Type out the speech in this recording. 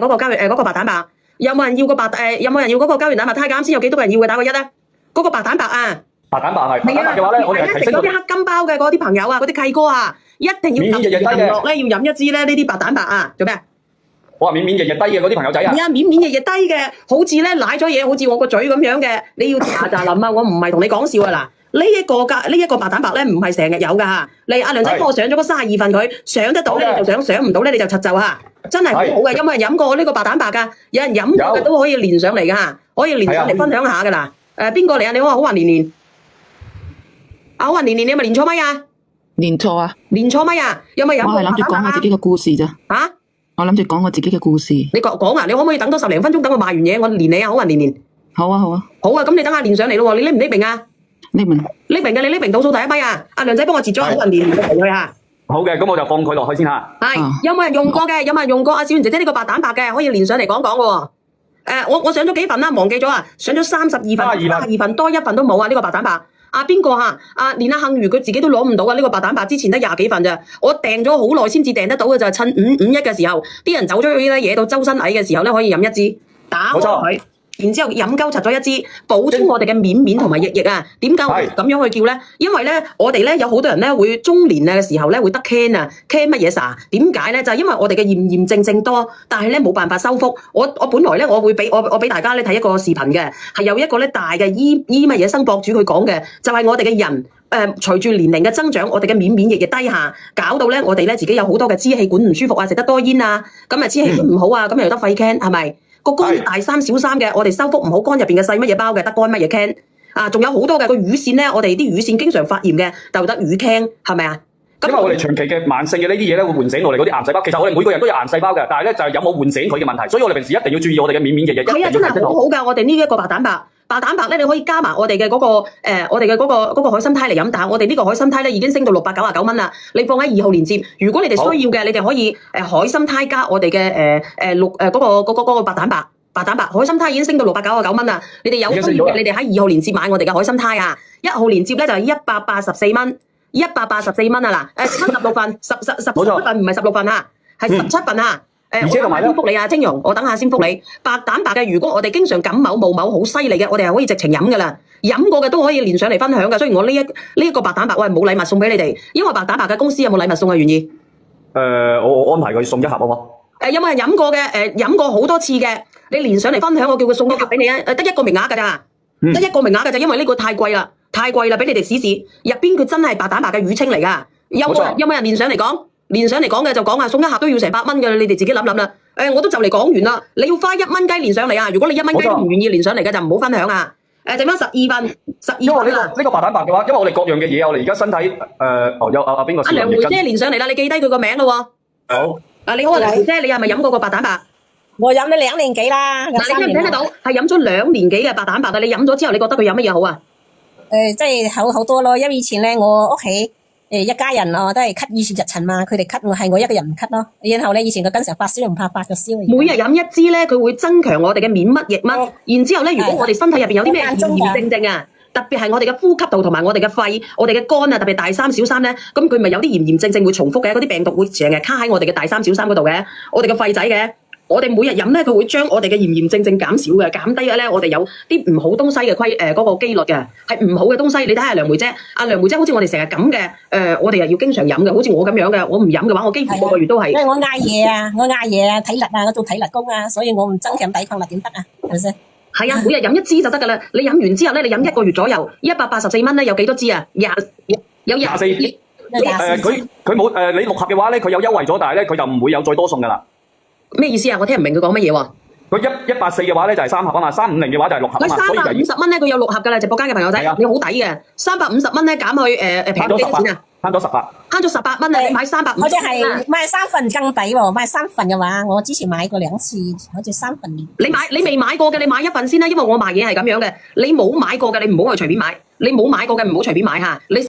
嗰個嗰個白蛋白，有冇人要個有冇人要嗰個膠原蛋白？睇下啱先有幾多個人要嘅，打個1咧。嗰個白蛋白啊，白蛋白係白蛋白嘅話咧，我哋係提升嗰啲黑金包嘅嗰啲朋友啊，嗰啲契哥啊，一定要免免日日低嘅，要飲一支咧呢啲白蛋白啊，做咩？我話免免日日低嘅嗰啲朋友仔啊，係啊，免免日日低嘅，好似咧舐咗嘢，好似我個嘴咁樣嘅，你要查淋啊！我唔係同你講笑啊嗱。呢一個白蛋白咧，唔係成日有㗎嚇。阿梁仔幫我上咗嗰32份佢，上得到咧你就上唔到咧你就柒就嚇。真係好好嘅，有冇人飲過呢個白蛋白㗎？有人飲過嘅都可以連上嚟㗎嚇，可以連上嚟分享下㗎啦。邊個嚟啊？你好啊，好運年年。好運年年，你有咪連錯咪啊？連錯啊？連錯咪啊？有冇飲過白蛋白啊？我係諗住講我自己嘅故事咋。嚇？我諗住講我自己嘅故事。你講啊？你可唔可以等多10零分鐘，等我賣完嘢，我連你啊？好運年年。好啊好啊。好啊，咁你等下連上嚟咯喎，你匿唔匿名啊？匿名嘅，你匿名倒數第一咪啊！阿梁仔幫我截咗好運年年嘅嚟去嚇。好嘅，咁我就放佢落去先嚇。係，有冇人用過嘅？有冇人用過阿小媛姐姐呢個白蛋白嘅？可以連上嚟講講嘅喎。我上咗幾份啦，忘記咗啊！上咗32份，32份多1份都冇啊！呢個白蛋白。邊個嚇？連阿幸如佢自己都攞唔到啊！呢個白蛋白之前得20幾份咋，我訂咗好耐先至訂得到嘅，就係趁5.5.1嘅時候，啲人走咗去咧惹到周身蟻嘅時候咧，可以飲一支，打開佢。然之後飲鳩柒咗一支，補充我哋嘅面同埋液啊！點解我咁樣去叫咧？因為咧，我哋咧有好多人咧會中年嘅時候咧會得 can 啊 ，can 乜嘢啥？點解咧？就係因為我哋嘅炎症多，但係咧冇辦法修復。我本來咧我會俾大家咧睇一個視頻嘅，係有一個咧大嘅醫乜嘢生博主佢講嘅，就係我哋嘅人隨住年齡嘅增長，我哋嘅免疫力低下，搞到咧我哋咧自己有好多嘅支氣管唔舒服啊，食得多煙啊，咁支氣管唔好啊，咁又得肺 can 係咪？個肝大3小3嘅，我哋修復唔好肝入邊嘅細乜嘢包嘅，得肝乜嘢 can 啊，仲有好多嘅個乳腺咧，我哋啲乳腺經常發炎嘅，就得乳 can 係咪啊？因為我哋長期嘅慢性嘅呢啲嘢咧，會喚醒我哋嗰啲癌細胞。其實我哋每個人都有癌細胞嘅，但係咧就係有冇喚醒佢嘅問題。所以我哋平時一定要注意我哋嘅免疫力。係啊，真係好好㗎！我哋呢一個白蛋白。白蛋白咧，你可以加埋我哋嘅嗰個我哋嘅嗰個海參胎嚟飲，但係我哋呢個海參胎咧已經升到699蚊啦。你放喺2號鏈接，如果你哋需要嘅，你哋可以海參胎加我哋嘅嗰個白蛋白。白蛋白海參胎已經升到699蚊啦。你哋有需要嘅，你哋喺2號鏈接買我哋嘅海參胎啊。1號鏈接咧就係184蚊，184蚊啊嗱。16份，17份唔係16份啊，係17份啊。而且同埋先覆你啊，青蓉，我等下先覆你。白蛋白嘅，如果我哋經常感冒、冒好犀利嘅，我哋係可以直情飲噶啦。飲過嘅都可以連上嚟分享噶。雖然我呢一個白蛋白我係冇禮物送俾你哋，因為白蛋白嘅公司有冇禮物送啊？願意？我安排佢送1盒好冇？有冇人飲過嘅？飲過好多次嘅，你連上嚟分享，我叫佢送1盒俾你啊！得1個名額噶咋？得1個名額噶咋？因為呢個太貴啦，俾你哋試試。入邊佢真係白蛋白嘅乳清嚟噶。有冇人連上嚟講？連上嚟講嘅就講啊，送1盒都要成100蚊嘅，你哋自己諗諗啦。我都就嚟講完啦，你要花1蚊雞連上嚟啊！如果你1蚊雞都唔願意連上嚟嘅，就唔好分享啊。剩翻12份因為呢個白蛋白嘅話，因為我哋各樣嘅嘢，我哋而家身體有邊個？阿梁梅姐連上嚟啦，你記低佢個名咯喎。好。你好啊，梁梅姐，你係咪飲過個白蛋白？我飲咗2年幾啦。嗱，你聽唔聽得到？係飲咗2年幾嘅白蛋白啊！你飲咗之後，你覺得佢有乜嘢好啊？即係好多咯，因為以前咧我屋企一家人都係咳，以前日塵嘛，佢哋咳，係我一個人唔咳咯。然後咧，以前佢經常發燒，又唔怕發咗燒。每日飲一支咧，佢會增強我哋嘅免疫力。然之後咧，如果我哋身體入邊有啲咩炎症啊，特別係我哋嘅呼吸道同埋我哋嘅肺、我哋嘅肝啊，特別大3小3咧，咁佢咪有啲炎症會重複嘅，嗰啲病毒會成日卡喺我哋嘅大3小3嗰度嘅，我哋嘅肺仔嘅。我哋每日飲咧，佢會將我哋嘅炎症減少嘅，減低嘅咧，我哋有啲唔好東西嘅嗰個機率嘅，係唔好嘅東西。你睇下梁梅姐，梁梅姐好似我哋成日咁嘅，我哋又要經常飲嘅，好似我咁樣嘅，我唔飲嘅話，我幾乎個個月都係。因為我嗌嘢啊，體力啊，我做體力工啊，所以我唔增強抵抗力點得啊？係咪先？係啊，每日飲1支就得噶啦。你飲完之後咧，你飲1個月左右，184蚊咧，有幾多支啊？有24支。佢冇你6盒嘅話咧，佢有優惠咗，但係咧佢就唔會有再多送噶啦。咩意思啊？我聽唔明佢講乜嘢喎？佢184嘅話咧就係3盒啊嘛，350嘅話就係6盒啊嘛。佢350蚊咧，佢有6盒噶啦，直播間嘅朋友仔，你好抵嘅。350蚊咧減去平到幾多錢啊？慳咗18。慳咗18蚊啊！你買350。好似係買3份更抵喎，買3份嘅話，我之前買過2次，好似3份。你未買過嘅，你買1份先啦，因為我賣嘢係咁樣嘅。你冇買過嘅，你唔好去隨便買。你冇買過嘅唔好隨便買嚇。你